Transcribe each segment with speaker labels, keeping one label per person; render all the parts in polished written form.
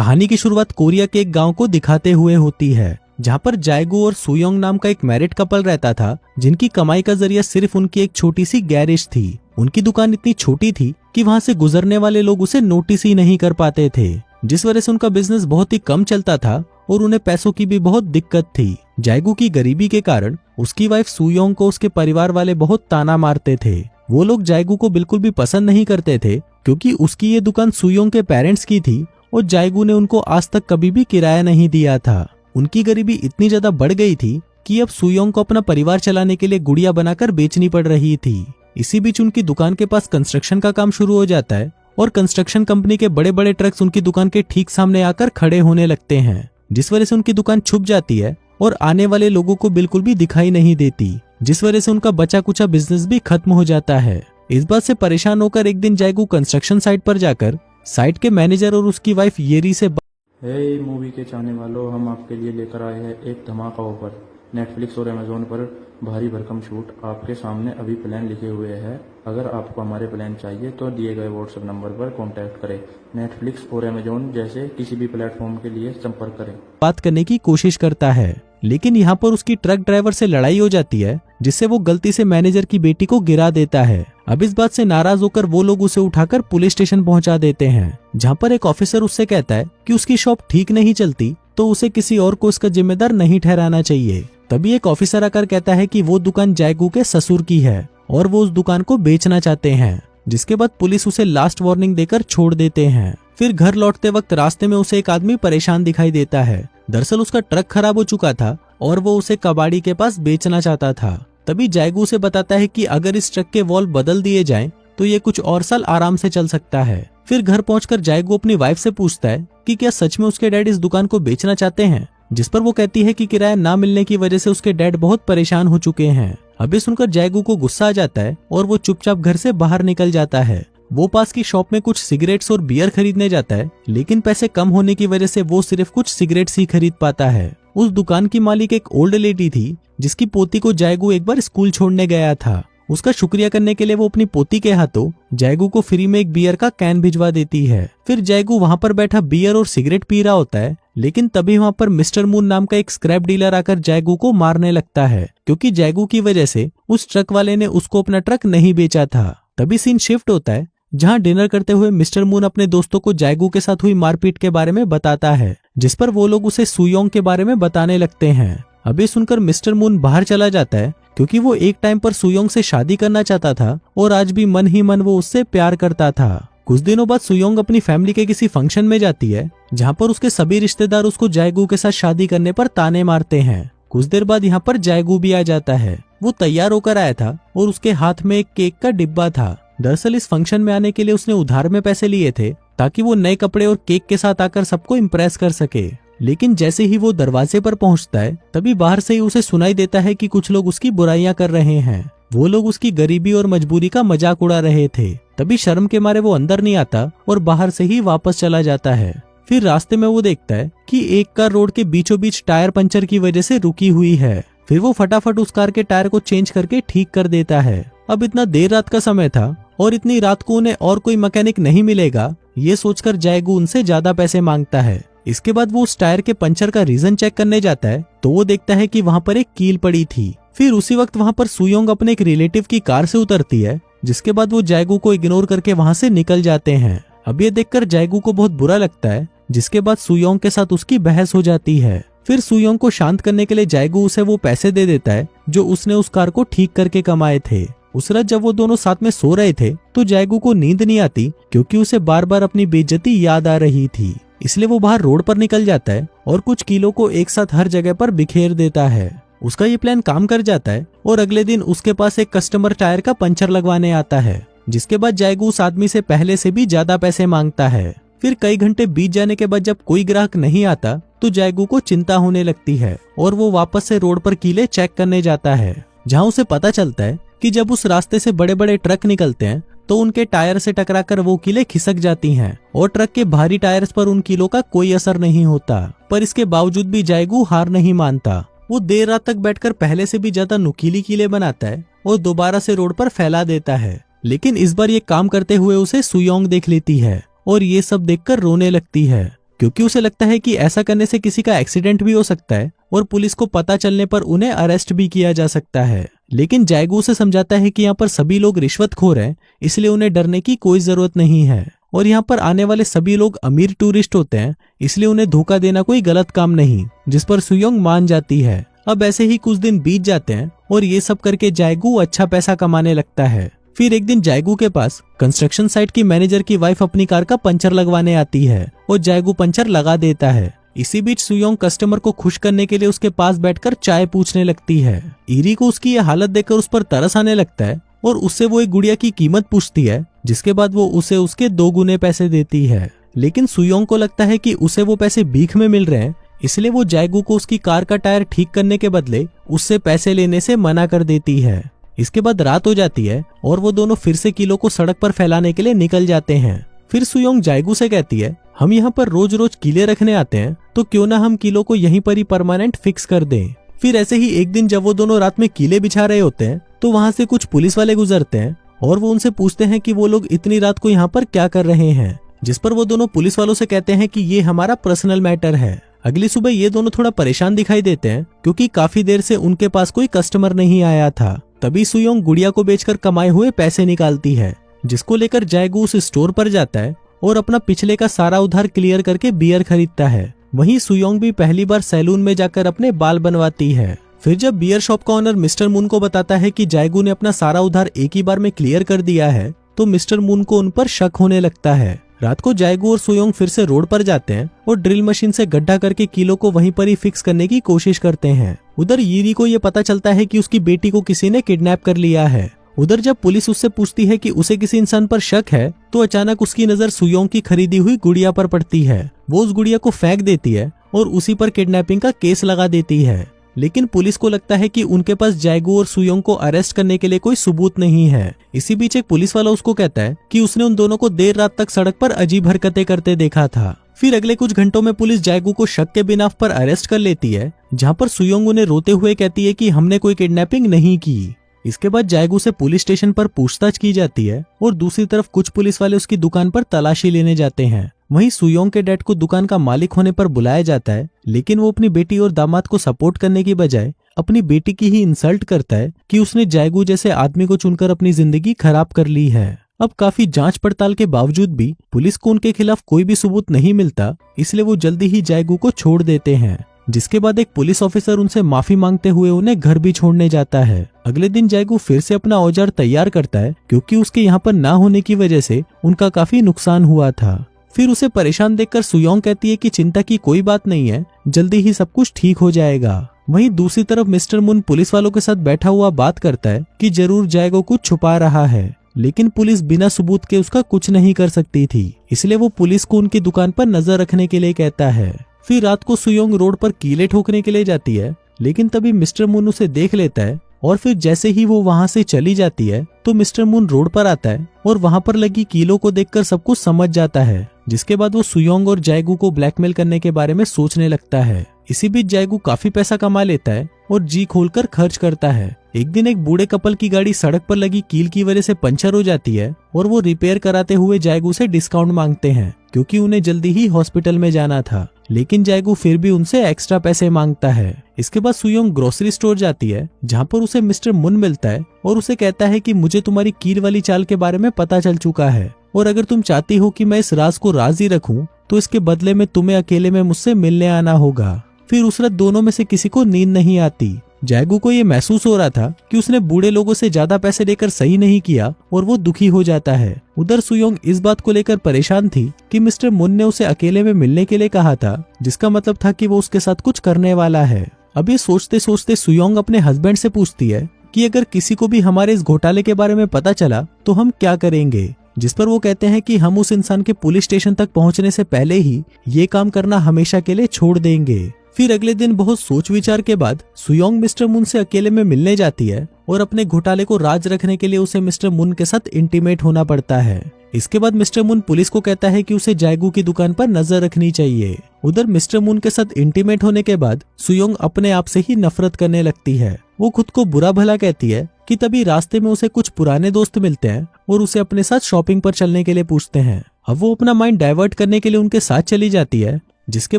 Speaker 1: कहानी की शुरुआत कोरिया के एक गांव को दिखाते हुए होती है, जहां पर जाएगू और सुयोंग नाम का एक मैरिड कपल रहता था, जिनकी कमाई का जरिया सिर्फ उनकी एक छोटी सी गैरेज थी। उनकी दुकान इतनी छोटी थी कि वहां से गुजरने वाले लोग उसे नोटिस ही नहीं कर पाते थे, जिस वजह से उनका बिजनेस बहुत ही कम चलता था और उन्हें पैसों की भी बहुत दिक्कत थी। जाएगू की गरीबी के कारण उसकी वाइफ सुयोंग को उसके परिवार वाले बहुत ताना मारते थे। वो लोग जाएगू को बिल्कुल भी पसंद नहीं करते थे, क्योंकि उसकी ये दुकान सुयोंग के पेरेंट्स की थी और जाएगू ने उनको आज तक कभी भी किराया नहीं दिया था। उनकी गरीबी इतनी ज्यादा बढ़ गई थी कि अब सुयोंग को अपना परिवार चलाने के लिए गुड़िया बनाकर बेचनी पड़ रही थी। इसी बीच उनकी दुकान के पास कंस्ट्रक्शन का काम शुरू हो जाता है और कंस्ट्रक्शन कंपनी के बड़े बड़े ट्रक्स उनकी दुकान के ठीक सामने आकर खड़े होने लगते हैं, जिस वजह से उनकी दुकान छुप जाती है और आने वाले लोगों को बिल्कुल भी दिखाई नहीं देती, जिस वजह से उनका बचा कुचा बिजनेस भी खत्म हो जाता है। इस बात से परेशान होकर एक दिन जाएगू कंस्ट्रक्शन साइट पर जाकर साइट के मैनेजर और उसकी वाइफ येरी से
Speaker 2: हे मूवी के चाहने वालों, हम आपके लिए लेकर आए हैं एक धमाका ऑफर। नेटफ्लिक्स और अमेजोन पर भारी भरकम छूट आपके सामने अभी प्लान लिखे हुए हैं। अगर आपको हमारे प्लान चाहिए तो दिए गए व्हाट्सएप नंबर पर कांटेक्ट करें। नेटफ्लिक्स और अमेजोन जैसे किसी भी प्लेटफॉर्म के लिए संपर्क करें।
Speaker 1: बात करने की कोशिश करता है, लेकिन यहाँ पर उसकी ट्रक ड्राइवर से लड़ाई हो जाती है, जिससे वो गलती से मैनेजर की बेटी को गिरा देता है। अब इस बात से नाराज होकर वो लोग उसे उठाकर पुलिस स्टेशन पहुंचा देते हैं, जहाँ पर एक ऑफिसर उससे कहता है कि उसकी शॉप ठीक नहीं चलती तो उसे किसी और को इसका जिम्मेदार नहीं ठहराना चाहिए। तभी एक ऑफिसर आकर कहता है कि वो दुकान जाएगू के ससुर की है और वो उस दुकान को बेचना चाहते हैं, जिसके बाद पुलिस उसे लास्ट वार्निंग देकर छोड़ देते हैं। फिर घर लौटते वक्त रास्ते में उसे एक आदमी परेशान दिखाई देता है। दरअसल उसका ट्रक खराब हो चुका था और वो उसे कबाड़ी के पास बेचना चाहता था। तभी जाएगू उसे बताता है कि अगर इस ट्रक के वॉल बदल दिए जाएं तो ये कुछ और साल आराम से चल सकता है। फिर घर पहुंचकर जाएगू अपनी वाइफ से पूछता है कि क्या सच में उसके डैड इस दुकान को बेचना चाहते हैं, जिस पर वो कहती है कि किराया ना मिलने की वजह से उसके डैड बहुत परेशान हो चुके हैं। अभी सुनकर जाएगू को गुस्सा आ जाता है और वो चुपचाप घर से बाहर निकल जाता है। वो पास की शॉप में कुछ सिगरेट्स और बियर खरीदने जाता है, लेकिन पैसे कम होने की वजह से वो सिर्फ कुछ सिगरेट्स ही खरीद पाता है। उस दुकान की मालिक एक ओल्ड लेडी थी, जिसकी पोती को जाएगू एक बार स्कूल छोड़ने गया था। उसका शुक्रिया करने के लिए वो अपनी पोती के हाथों जाएगू को फ्री में एक बियर का कैन भिजवा देती है। फिर जाएगू वहां पर बैठा बियर और सिगरेट पी रहा होता है, लेकिन तभी वहां पर मिस्टर मून नाम का एक स्क्रैप डीलर आकर जाएगू को मारने लगता है, क्योंकि जाएगू की वजह से उस ट्रक वाले ने उसको अपना ट्रक नहीं बेचा था। तभी सीन शिफ्ट होता है, जहां डिनर करते हुए मिस्टर मून अपने दोस्तों को जाएगू के साथ हुई मारपीट के बारे में बताता है, जिस पर वो लोग उसे सुयोंग के बारे में बताने लगते हैं। अभी सुनकर मिस्टर मून बाहर चला जाता है, क्योंकि वो एक टाइम पर सुयोंग से शादी करना चाहता था और आज भी मन ही मन वो उससे प्यार करता था। कुछ दिनों बाद सुयोंग अपनी फैमिली के किसी फंक्शन में जाती है, जहाँ पर उसके सभी रिश्तेदार उसको जाएगू के साथ शादी करने पर ताने मारते हैं। कुछ देर बाद यहाँ पर जाएगू भी आ जाता है। वो तैयार होकर आया था और उसके हाथ में एक केक का डिब्बा था। दरअसल इस फंक्शन में आने के लिए उसने उधार में पैसे लिए थे, ताकि वो नए कपड़े और केक के साथ आकर सबको इम्प्रेस कर सके। लेकिन जैसे ही वो दरवाजे पर पहुंचता है, तभी बाहर से ही उसे सुनाई देता है कि कुछ लोग उसकी बुराइयां कर रहे हैं। वो लोग उसकी गरीबी और मजबूरी का मजाक उड़ा रहे थे। तभी शर्म के मारे वो अंदर नहीं आता और बाहर से ही वापस चला जाता है। फिर रास्ते में वो देखता है कि एक कार रोड के बीचों बीच टायर पंचर की वजह से रुकी हुई है। फिर वो फटाफट उस कार के टायर को चेंज करके ठीक कर देता है। अब इतना देर रात का समय था और इतनी रात को उन्हें और कोई मैकेनिक नहीं मिलेगा, ये सोचकर जाएगू उनसे ज्यादा पैसे मांगता है। इसके बाद वो उस टायर के पंचर का रीजन चेक करने जाता है, तो वो देखता है कि वहाँ पर एक कील पड़ी थी। फिर उसी वक्त वहाँ पर सुयोंग अपने एक रिलेटिव की कार से उतरती है, जिसके बाद वो जाएगू को इग्नोर करके वहाँ से निकल जाते हैं। अब ये देखकर जाएगू को बहुत बुरा लगता है, जिसके बाद सुयोंग के साथ उसकी बहस हो जाती है। फिर सुयोंग को शांत करने के लिए जाएगू उसे वो पैसे दे देता है जो उसने उस कार को ठीक करके कमाए थे। उस रात जब वो दोनों साथ में सो रहे थे, तो जाएगू को नींद नहीं आती, क्योंकि उसे बार बार अपनी बेइज्जती याद आ रही थी। इसलिए वो बाहर रोड पर निकल जाता है और कुछ कीलों को एक साथ हर जगह पर बिखेर देता है। उसका ये प्लान काम कर जाता है और अगले दिन उसके पास एक कस्टमर टायर का पंचर लगवाने आता है, जिसके बाद जाएगू उस आदमी से पहले से भी ज्यादा पैसे मांगता है। फिर कई घंटे बीत जाने के बाद जब कोई ग्राहक नहीं आता, तो जाएगू को चिंता होने लगती है और वो वापस से रोड पर कीले चेक करने जाता है, जहाँ उसे पता चलता है कि जब उस रास्ते से बड़े बड़े ट्रक निकलते हैं तो उनके टायर से टकराकर वो कीलें खिसक जाती हैं और ट्रक के भारी टायर्स पर उन कीलों का कोई असर नहीं होता। पर इसके बावजूद भी जाएगू हार नहीं मानता। वो देर रात तक बैठकर पहले से भी ज्यादा नुकीली कीलें बनाता है और दोबारा से रोड पर फैला देता है। लेकिन इस बार ये काम करते हुए उसे सुयोंग देख लेती है और ये सब देखकर रोने लगती है, क्योंकि उसे लगता है कि ऐसा करने से किसी का एक्सीडेंट भी हो सकता है और पुलिस को पता चलने पर उन्हें अरेस्ट भी किया जा सकता है। लेकिन जायगू उसे समझाता है कि यहाँ पर सभी लोग रिश्वतखोर हैं, इसलिए उन्हें डरने की कोई जरूरत नहीं है और यहाँ पर आने वाले सभी लोग अमीर टूरिस्ट होते हैं, इसलिए उन्हें धोखा देना कोई गलत काम नहीं, जिस पर सुयोंग मान जाती है। अब ऐसे ही कुछ दिन बीत जाते हैं और ये सब करके जायगू अच्छा पैसा कमाने लगता है। फिर एक दिन जायगू के पास कंस्ट्रक्शन साइट की मैनेजर की वाइफ अपनी कार का पंचर लगवाने आती है और जायगू पंचर लगा देता है। इसी बीच सुयोंग कस्टमर को खुश करने के लिए उसके पास बैठकर चाय पूछने लगती है। ईरी को उसकी यह हालत देखकर उस पर तरस आने लगता है और उससे वो एक गुड़िया की कीमत पूछती है, जिसके बाद वो उसे उसके 2 गुने पैसे देती है। लेकिन सुयोंग को लगता है कि उसे वो पैसे भीख में मिल रहे हैं, इसलिए वो जायगू को उसकी कार का टायर ठीक करने के बदले उससे पैसे लेने से मना कर देती है। इसके बाद रात हो जाती है और वो दोनों फिर से कीलों को सड़क पर फैलाने के लिए निकल जाते हैं। फिर सुयोंग जायगू से कहती है, हम यहाँ पर रोज रोज कीले रखने आते हैं, तो क्यों ना हम कीलों को यहीं पर ही परमानेंट फिक्स कर दें। फिर ऐसे ही एक दिन जब वो दोनों रात में कीले बिछा रहे होते हैं तो वहाँ से कुछ पुलिस वाले गुजरते हैं और वो उनसे पूछते हैं कि वो लोग इतनी रात को यहाँ पर क्या कर रहे हैं, जिस पर वो दोनों पुलिस वालों से कहते हैं कि ये हमारा पर्सनल मैटर है। अगली सुबह ये दोनों थोड़ा परेशान दिखाई देते हैं क्योंकि काफी देर से उनके पास कोई कस्टमर नहीं आया था। तभी सुयोंग गुड़िया को बेचकर कमाए हुए पैसे निकालती है, जिसको लेकर जायगू उस स्टोर पर जाता है और अपना पिछले का सारा उधार क्लियर करके बियर खरीदता है। वहीं सुयोंग भी पहली बार सैलून में जाकर अपने बाल बनवाती है। फिर जब बियर शॉप का ओनर मिस्टर मून को बताता है कि जायगू ने अपना सारा उधार एक ही बार में क्लियर कर दिया है, तो मिस्टर मून को उन पर शक होने लगता है। रात को जायगू और सुयोंग फिर से रोड पर जाते हैं और ड्रिल मशीन से गड्ढा करके कीलों को वहीं पर ही फिक्स करने की कोशिश करते हैं। उधर यीरी को ये पता चलता है कि उसकी बेटी को किसी ने किडनैप कर लिया है। उधर जब पुलिस उससे पूछती है कि उसे किसी इंसान पर शक है, तो अचानक उसकी नजर सुयोंग की खरीदी हुई गुड़िया पर पड़ती है। वो उस गुड़िया को फेंक देती है और उसी पर किडनैपिंग का केस लगा देती है। लेकिन पुलिस को लगता है कि उनके पास जायगू और सुयोंग को अरेस्ट करने के लिए कोई सबूत नहीं है। इसी बीच एक पुलिस वाला उसको कहता है कि उसने उन दोनों को देर रात तक सड़क पर अजीब हरकतें करते देखा था। फिर अगले कुछ घंटों में पुलिस जायगू को शक के बिना पर अरेस्ट कर लेती है, जहाँ पर सुयोंग उन्हें रोते हुए कहती है कि हमने कोई किडनैपिंग नहीं की। इसके बाद जायगू से पुलिस स्टेशन पर पूछताछ की जाती है और दूसरी तरफ कुछ पुलिस वाले उसकी दुकान पर तलाशी लेने जाते हैं। वहीं सुयोंग के डैड को दुकान का मालिक होने पर बुलाया जाता है, लेकिन वो अपनी बेटी और दामाद को सपोर्ट करने की बजाय अपनी बेटी की ही इंसल्ट करता है कि उसने जायगू जैसे आदमी को चुनकर अपनी जिंदगी खराब कर ली है। अब काफी जांच पड़ताल के बावजूद भी पुलिस को उनके खिलाफ कोई भी सबूत नहीं मिलता, इसलिए वो जल्दी ही जायगू को छोड़ देते हैं। जिसके बाद एक पुलिस ऑफिसर उनसे माफी मांगते हुए उन्हें घर भी छोड़ने जाता है। अगले दिन जायगू फिर से अपना औजार तैयार करता है क्योंकि उसके यहाँ पर ना होने की वजह से उनका काफी नुकसान हुआ था। फिर उसे परेशान देखकर सुयोंग कहती है कि चिंता की कोई बात नहीं है, जल्दी ही सब कुछ ठीक हो जाएगा। वहीं दूसरी तरफ मिस्टर मून पुलिस वालों के साथ बैठा हुआ बात करता है कि जरूर जायगू कुछ छुपा रहा है, लेकिन पुलिस बिना सबूत के उसका कुछ नहीं कर सकती थी, इसलिए वो पुलिस को उनकी दुकान पर नजर रखने के लिए कहता है। फिर रात को सुयोंग रोड पर कीले ठोकने के लिए जाती है, लेकिन तभी मिस्टर मून उसे देख लेता है और फिर जैसे ही वो वहां से चली जाती है तो मिस्टर मून रोड पर आता है और वहां पर लगी कीलों को देखकर सब कुछ समझ जाता है। जिसके बाद वो सुयोंग और जायगू को ब्लैकमेल करने के बारे में सोचने लगता है। इसी बीच जायगू काफी पैसा कमा लेता है और जी खोलकर खर्च करता है। एक दिन एक बूढ़े कपल की गाड़ी सड़क पर लगी कील की वजह से पंचर हो जाती है और वो रिपेयर कराते हुए जायगू से डिस्काउंट मांगते हैं क्योंकि उन्हें जल्दी ही हॉस्पिटल में जाना था, लेकिन जायगू फिर भी उनसे एक्स्ट्रा पैसे मांगता है। इसके बाद सुयोंग ग्रोसरी स्टोर जाती है, जहाँ पर उसे मिस्टर मुन मिलता है और उसे कहता है कि मुझे तुम्हारी कील वाली चाल के बारे में पता चल चुका है और अगर तुम चाहती हो कि मैं इस राज को राज ही रखूं तो इसके बदले में तुम्हें अकेले में मुझसे मिलने आना होगा। फिर उस रात दोनों में से किसी को नींद नहीं आती। जायगू को ये महसूस हो रहा था कि उसने बूढ़े लोगों से ज्यादा पैसे लेकर सही नहीं किया और वो दुखी हो जाता है। उधर सुयोंग इस बात को लेकर परेशान थी कि मिस्टर मुन ने उसे अकेले में मिलने के लिए कहा था, जिसका मतलब था कि वो उसके साथ कुछ करने वाला है। अब ये सोचते सोचते सुयोंग अपने हस्बैंड से पूछती है कि अगर किसी को भी हमारे इस घोटाले के बारे में पता चला तो हम क्या करेंगे, जिस पर वो कहते हैं कि हम उस इंसान के पुलिस स्टेशन तक पहुंचने से पहले ही ये काम करना हमेशा के लिए छोड़ देंगे। फिर अगले दिन बहुत सोच विचार के बाद सुयोंग मिस्टर मुन से अकेले में मिलने जाती है और अपने घोटाले को राज रखने के लिए उसे मिस्टर मुन के साथ इंटीमेट होना पड़ता है। इसके बाद मिस्टर मुन पुलिस को कहता है कि उसे जायगू की दुकान पर नजर रखनी चाहिए। उधर मिस्टर मुन के साथ इंटीमेट होने के बाद सुयोंग अपने आप से ही नफरत करने लगती है। वो खुद को बुरा भला कहती है कि तभी रास्ते में उसे कुछ पुराने दोस्त मिलते हैं और उसे अपने साथ शॉपिंग पर चलने के लिए पूछते हैं। अब वो अपना माइंड डाइवर्ट करने के लिए उनके साथ चली जाती है जिसके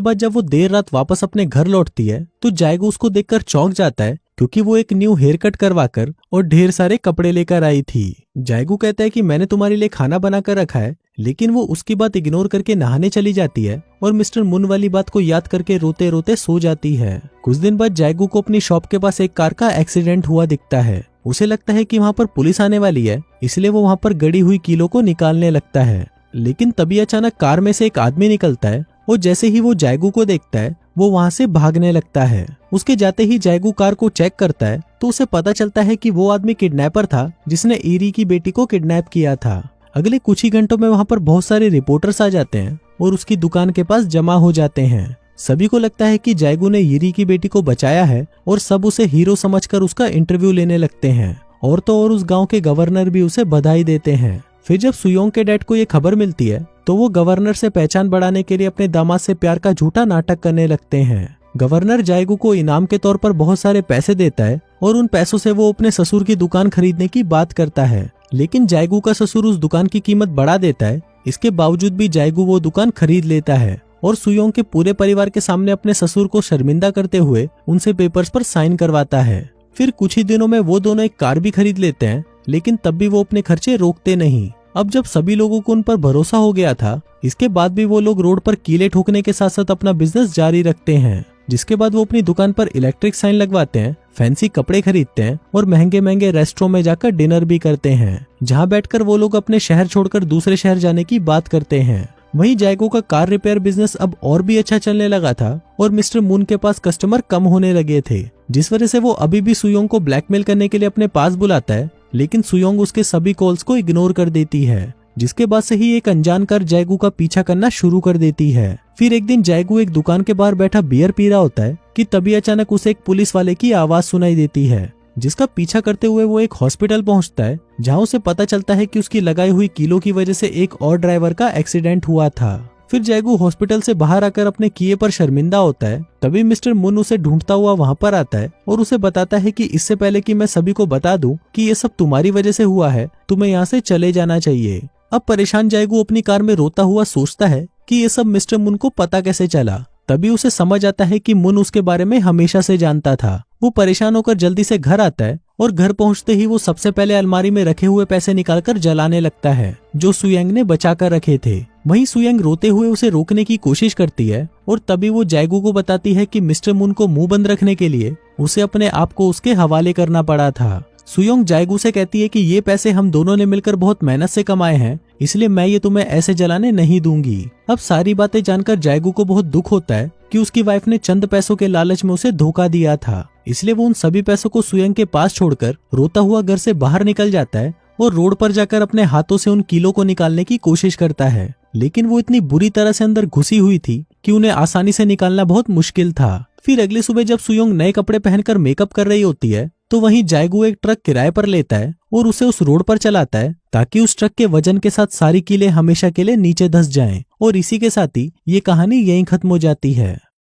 Speaker 1: बाद जब वो देर रात वापस अपने घर लौटती है तो जायगू उसको देखकर चौंक जाता है, क्योंकि वो एक न्यू हेयर कट करवाकर और ढेर सारे कपड़े लेकर आई थी। जायगू कहता है कि मैंने तुम्हारे लिए खाना बनाकर रखा है, लेकिन वो उसकी बात इग्नोर करके नहाने चली जाती है और मिस्टर मुन वाली बात को याद करके रोते रोते सो जाती है। कुछ दिन बाद जायगू को अपनी शॉप के पास एक कार का एक्सीडेंट हुआ दिखता है। उसे लगता है कि वहाँ पर पुलिस आने वाली है, इसलिए वो वहाँ पर गड़ी हुई कीलों को निकालने लगता है। लेकिन तभी अचानक कार में से एक आदमी निकलता है और जैसे ही वो जायगू को देखता है वो वहाँ से भागने लगता है। उसके जाते ही जायगू कार को चेक करता है तो उसे पता चलता है कि वो आदमी किडनैपर था जिसने ईरी की बेटी को किडनैप किया था। अगले कुछ ही घंटों में वहाँ पर बहुत सारे रिपोर्टर्स आ जाते हैं और उसकी दुकान के पास जमा हो जाते हैं। सभी को लगता है कि जायगू ने ईरी की बेटी को बचाया है और सब उसे हीरो समझकर उसका इंटरव्यू लेने लगते हैं। और तो और उस गांव के गवर्नर भी उसे बधाई देते हैं। फिर जब सुयोंग के डैड को ये खबर मिलती है तो वो गवर्नर से पहचान बढ़ाने के लिए अपने दामाद से प्यार का झूठा नाटक करने लगते हैं। गवर्नर जायगू को इनाम के तौर पर बहुत सारे पैसे देता है और उन पैसों से वो अपने ससुर की दुकान खरीदने की बात करता है, लेकिन जायगू का ससुर उस दुकान की कीमत बढ़ा देता है। इसके बावजूद भी जायगू वो दुकान खरीद लेता है और सुयोंग के पूरे परिवार के सामने अपने ससुर को शर्मिंदा करते हुए उनसे पेपर्स पर साइन करवाता है। फिर कुछ ही दिनों में वो दोनों एक कार भी खरीद लेते हैं, लेकिन तब भी वो अपने खर्चे रोकते नहीं। अब जब सभी लोगों को उन पर भरोसा हो गया था, इसके बाद भी वो लोग रोड पर कीले ठोकने के साथ साथ अपना बिजनेस जारी रखते हैं। जिसके बाद वो अपनी दुकान पर इलेक्ट्रिक साइन लगवाते हैं, फैंसी कपड़े खरीदते हैं और महंगे महंगे रेस्टोरेंट में जाकर डिनर भी करते हैं, जहां बैठकर वो लोग अपने शहर छोड़कर दूसरे शहर जाने की बात करते हैं। वहीं जायगू का कार रिपेयर बिजनेस अब और भी अच्छा चलने लगा था और मिस्टर मून के पास कस्टमर कम होने लगे थे, जिस वजह से वो अभी भी सुयोंग को ब्लैकमेल करने के लिए अपने पास बुलाता है, लेकिन सुयोंग उसके सभी कॉल्स को इग्नोर कर देती है। जिसके बाद से ही एक अनजान कार जायगू का पीछा करना शुरू कर देती है। फिर एक दिन जायगू एक दुकान के बाहर बैठा बियर पी रहा होता है कि तभी अचानक उसे एक पुलिस वाले की आवाज सुनाई देती है, जिसका पीछा करते हुए वो एक हॉस्पिटल पहुंचता है, जहां उसे पता चलता है कि उसकी लगाई हुई कीलों की वजह से एक और ड्राइवर का एक्सीडेंट हुआ था। फिर जायगू हॉस्पिटल से बाहर आकर अपने किए पर शर्मिंदा होता है। तभी मिस्टर मुन उसे ढूंढता हुआ वहां पर आता है और उसे बताता है कि इससे पहले कि मैं सभी को बता दूं कि ये सब तुम्हारी वजह से हुआ है, तुम्हें यहाँ से चले जाना चाहिए। अब परेशान जायगू अपनी कार में रोता हुआ सोचता है कि ये सब मिस्टर मुन को पता कैसे चला। तभी उसे समझ आता है कि मुन उसके बारे में हमेशा से जानता था। वो परेशान होकर जल्दी से घर आता है और घर पहुंचते ही वो सबसे पहले अलमारी में रखे हुए पैसे निकालकर जलाने लगता है, जो सुयंग ने बचा कर रखे थे। वहीं सुयंग रोते हुए उसे रोकने की कोशिश करती है और तभी वो जायगू को बताती है कि मिस्टर मुन को मुंह बंद रखने के लिए उसे अपने आप को उसके हवाले करना पड़ा था। सुयोंग जायगू से कहती है कि ये पैसे हम दोनों ने मिलकर बहुत मेहनत से कमाए हैं, इसलिए मैं ये तुम्हें ऐसे जलाने नहीं दूंगी। अब सारी बातें जानकर जायगू को बहुत दुख होता है कि उसकी वाइफ ने चंद पैसों के लालच में उसे धोखा दिया था, इसलिए वो उन सभी पैसों को सुयंग के पास छोड़कर रोता हुआ घर से बाहर निकल जाता है और रोड पर जाकर अपने हाथों से उन कीलों को निकालने की कोशिश करता है, लेकिन वो इतनी बुरी तरह से अंदर घुसी हुई थी कि उन्हें आसानी से निकालना बहुत मुश्किल था। फिर अगली सुबह जब सुयोंग नए कपड़े पहनकर मेकअप कर रही होती है तो वहीं जायगू एक ट्रक किराए पर लेता है और उसे उस रोड पर चलाता है ताकि उस ट्रक के वजन के साथ सारी कीलें हमेशा के लिए नीचे धंस जाएं। और इसी के साथ ही ये कहानी यहीं खत्म हो जाती है।